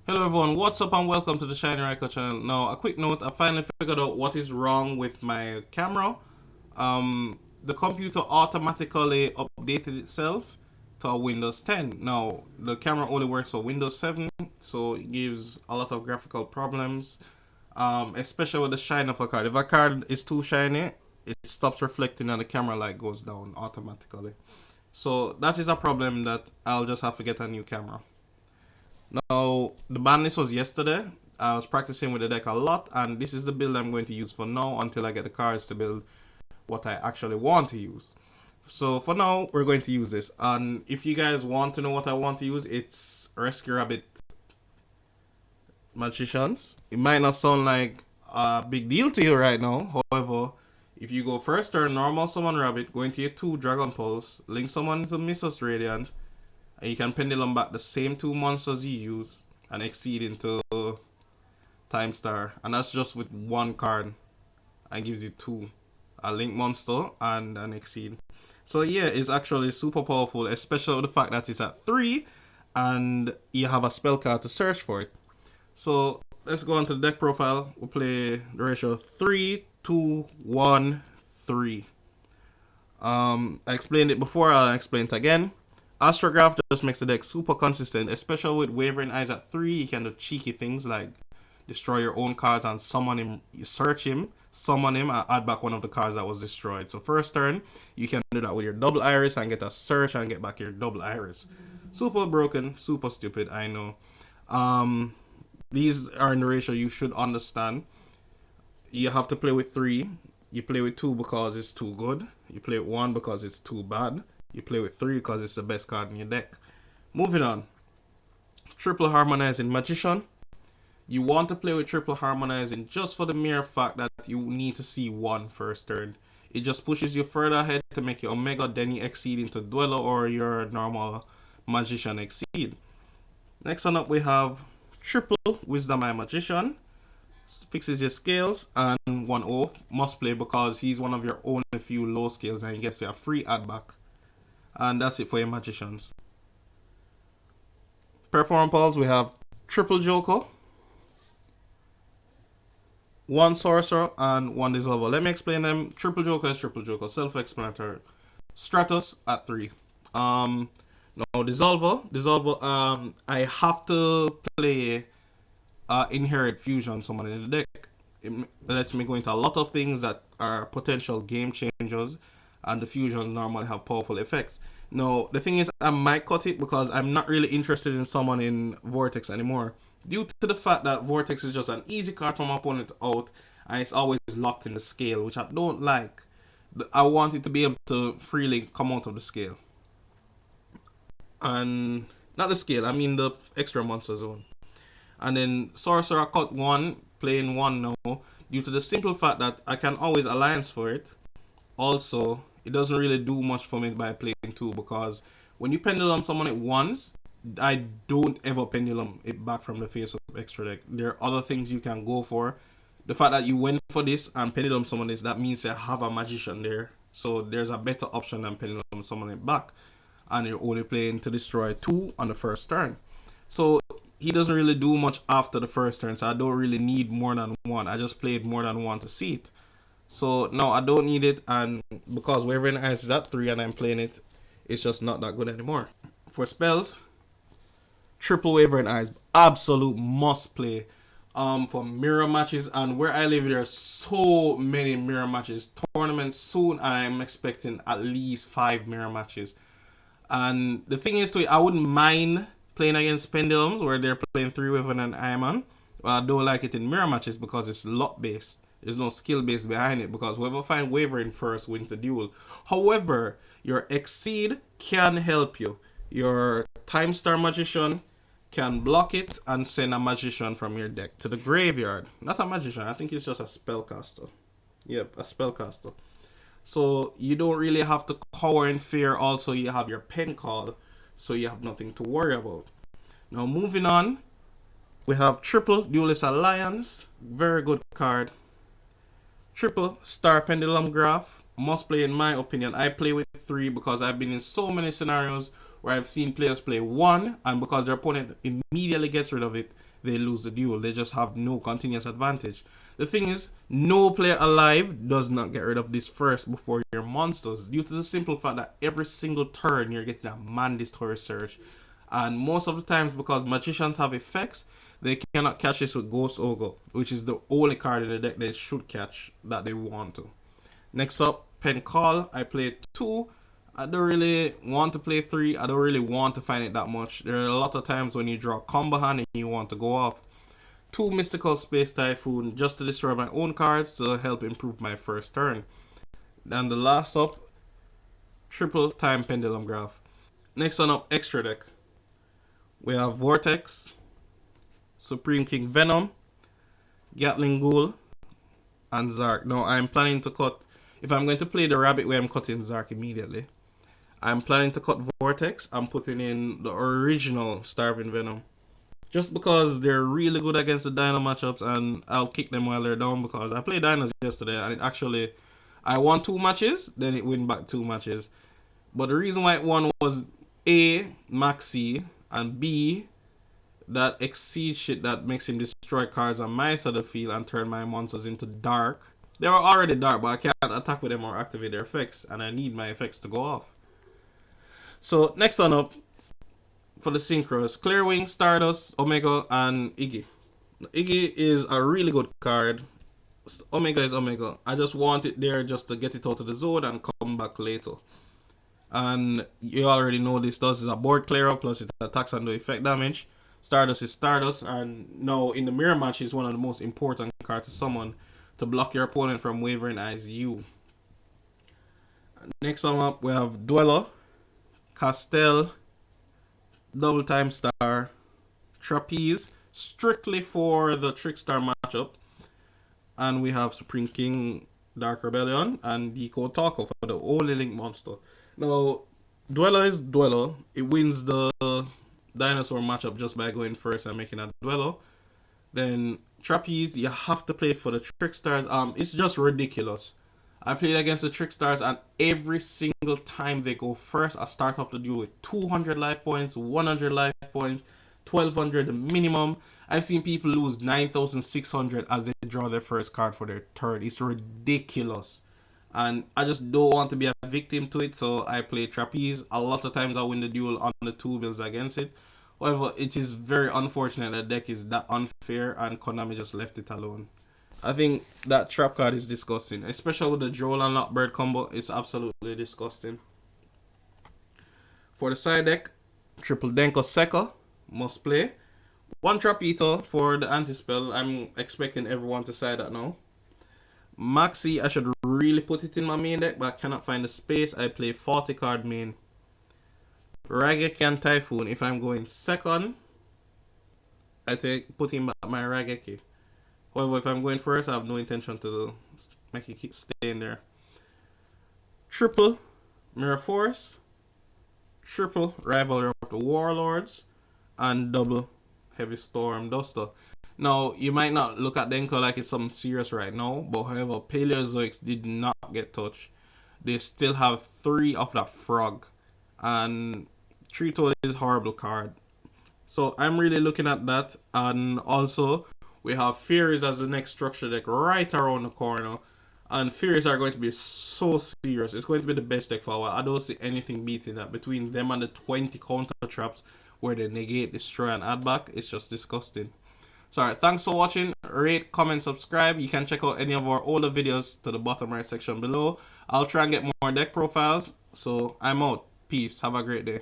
Hello everyone, what's up and welcome to the Shiny Record channel. Now, a quick note, I finally figured out what is wrong with my camera. The computer automatically updated itself to a Windows 10. Now, the camera only works for Windows 7, so it gives a lot of graphical problems, especially with the shine of a card. If a card is too shiny, it stops reflecting and the camera light goes down automatically. So that is a problem that I'll just have to get a new camera. Now, the ban list was yesterday. I was practicing with the deck a lot, and this is the build I'm going to use for now until I get the cards to build what I actually want to use. So for now, we're going to use this. And if you guys want to know what I want to use, it's Rescue Rabbit Magicians. It might not sound like a big deal to you right now. However, if you go first turn, normal summon Rabbit, go into your 2 Dragon Pulse, link someone to Mrs. Radiant, and you can pendulum back the same 2 monsters you use and exceed into Timestar. And that's just with 1 card. And gives you 2. A link monster and an exceed. So yeah, it's actually super powerful, especially with the fact that it's at 3 and you have a spell card to search for it. So let's go on to the deck profile. We'll play the ratio 3, 2, 1, 3. I explained it before, I'll explain it again. Astrograph just makes the deck super consistent, especially with Wavering Eyes at 3. You can do cheeky things like destroy your own cards and summon him, you search him, summon him, and add back one of the cards that was destroyed. So first turn, you can do that with your double iris and get a search and get back your double iris. Super broken, super stupid, I know. These are in the ratio you should understand. You have to play with 3. You play with 2 because it's too good. You play with 1 because it's too bad. You play with 3 because it's the best card in your deck. Moving on. Triple Harmonizing Magician. You want to play with Triple Harmonizing just for the mere fact that you need to see 1 first turn. It just pushes you further ahead to make your Omega, then you exceed into Dweller or your normal Magician exceed. Next one up we have Triple Wisdom Eye Magician. Fixes your scales and 1 off. Must play because he's one of your only few low scales and he gets you a free add back. And that's it for your magicians. Performapals, we have Triple Joker, 1 Sorcerer, and 1 Dissolver. Let me explain them. Triple Joker is Triple Joker, self-explanatory. Stratus at 3. Now Dissolver, I have to play Inherit Fusion someone in the deck. It lets me go into a lot of things that are potential game changers, and the fusions normally have powerful effects. Now, the thing is, I might cut it because I'm not really interested in summoning Vortex anymore. Due to the fact that Vortex is just an easy card from my opponent out, and it's always locked in the scale, which I don't like. I want it to be able to freely come out of the scale. And, not the scale, I mean the extra monster zone. And then Sorcerer cut 1, playing 1 now, due to the simple fact that I can always alliance for it. Also, it doesn't really do much for me by playing 2 because when you pendulum summon it once, I don't ever pendulum it back from the face of extra deck. There are other things you can go for. The fact that you went for this and pendulum summon this, that means you have a magician there. So there's a better option than pendulum summon it back. And you're only playing to destroy 2 on the first turn. So he doesn't really do much after the first turn, so I don't really need more than 1. I just played more than 1 to see it. So no, I don't need it, and because Wavering Eyes is at 3 and I'm playing it, it's just not that good anymore. For spells, Triple Wavering Eyes, absolute must play. For mirror matches, and where I live there are so many mirror matches. Tournaments soon, and I'm expecting at least 5 mirror matches. And the thing is, too, I wouldn't mind playing against Pendulums where they're playing 3 Wavering and Iron. But I don't like it in mirror matches because it's luck based. There's no skill base behind it because whoever finds Wavering first wins the duel. However, your Exceed can help you. Your Timestar Magician can block it and send a magician from your deck to the graveyard. Not a magician, I think it's just a spellcaster. Yep, a spellcaster. So you don't really have to cower in fear. Also, you have your pen call, so you have nothing to worry about. Now, moving on, we have Triple Duelist Alliance. Very good card. Triple Star Pendulumgraph. Must play in my opinion. I play with 3 because I've been in so many scenarios where I've seen players play 1, and because their opponent immediately gets rid of it, they lose the duel. They just have no continuous advantage. The thing is, no player alive does not get rid of this first before your monsters, due to the simple fact that every single turn you're getting a mandatory search. And most of the times, because magicians have effects, they cannot catch this with Ghost Ogre, which is the only card in the deck they should catch that they want to. Next up, Pen Call. I played 2. I don't really want to play 3. I don't really want to find it that much. There are a lot of times when you draw a combo hand and you want to go off. 2 Mystical Space Typhoon just to destroy my own cards to help improve my first turn. And the last up, triple Time Pendulumgraph. Next one up, extra deck. We have Vortex, Supreme King Venom, Gatlinghoul, and Zark. Now I'm planning to cut, if I'm going to play the rabbit way, I'm cutting Zark immediately. I'm planning to cut Vortex. I'm putting in the original Starving Venom. Just because they're really good against the Dino matchups, and I'll kick them while they're down, because I played Dinos yesterday and it actually, I won 2 matches, then it win back 2 matches. But the reason why it won was A, Maxi, and B, that Exceed shit that makes him destroy cards on my side of the field and turn my monsters into dark. They were already dark, but I can't attack with them or activate their effects, and I need my effects to go off. So next one up, for the synchros, Clearwing, Stardust, Omega, and Iggy. Iggy is a really good card. Omega is Omega. I just want it there just to get it out of the zone and come back later. And you already know this does is a board clearer, plus it attacks and do effect damage. Stardust is Stardust, and now in the mirror match is one of the most important cards to summon to block your opponent from Wavering as you. Next one up, we have Dweller, Castel, Double Timestar, Trapeze, strictly for the Trickstar matchup. And we have Supreme King, Dark Rebellion, and Deco Taco for the only Link monster. Now, Dweller is Dweller. It wins the Dinosaur matchup just by going first and making a Dweller. Then Trapeze, you have to play for the Trickstars. It's just ridiculous. I played against the Trickstars, and every single time they go first, I start off the duel with 200 life points, 100 life points, 1200 minimum. I've seen people lose 9,600 as they draw their first card for their turn. It's ridiculous. And I just don't want to be a victim to it, so I play Trapeze. A lot of times I win the duel on the 2 builds against it. However, it is very unfortunate that the deck is that unfair and Konami just left it alone. I think that trap card is disgusting, especially with the Droll and Lockbird combo. It's absolutely disgusting. For the side deck, triple Dank Seka, must play. 1 Trap Eater for the anti-spell. I'm expecting everyone to side that now. Maxi, I should really put it in my main deck, but I cannot find the space. I play 40 card main. Raigeki and Typhoon. If I'm going second, I put him back my Raigeki. However, if I'm going first, I have no intention to make it keep staying there. Triple Mirror Force, triple Rivalry of the Warlords, and double Heavy Storm Duster. Now, you might not look at Denko like it's something serious right now, but however, Paleozoics did not get touched. They still have 3 of that Frog, and Trito is a horrible card. So I'm really looking at that, and also we have Furies as the next structure deck right around the corner. And Furies are going to be so serious. It's going to be the best deck for a while. I don't see anything beating that. Between them and the 20 counter traps where they negate, destroy, and add back, it's just disgusting. So alright, thanks for watching. Rate, comment, subscribe. You can check out any of our older videos to the bottom right section below. I'll try and get more deck profiles. So I'm out. Peace. Have a great day.